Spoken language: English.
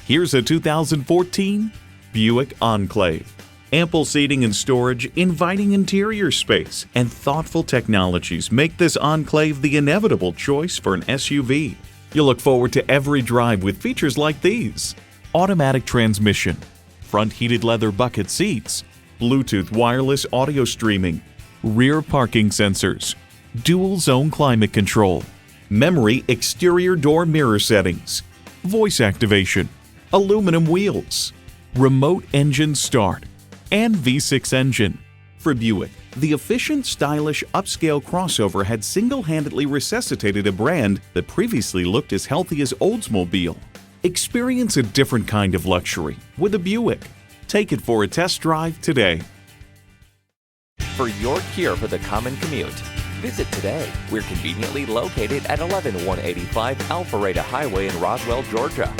Here's a 2014 Buick Enclave. Ample seating and storage, inviting interior space, and thoughtful technologies make this Enclave the inevitable choice for an SUV. You'll look forward to every drive with features like these: automatic transmission, front heated leather bucket seats, Bluetooth wireless audio streaming, rear parking sensors, dual zone climate control, memory exterior door mirror settings, voice activation, aluminum wheels, remote engine start, and V6 engine. For Buick, the efficient, stylish, upscale crossover had single-handedly resuscitated a brand that previously looked as healthy as Oldsmobile. Experience a different kind of luxury with a Buick. Take it for a test drive today. For your cure for the common commute, visit today. We're conveniently located at 11185 Alpharetta Highway in Roswell, Georgia.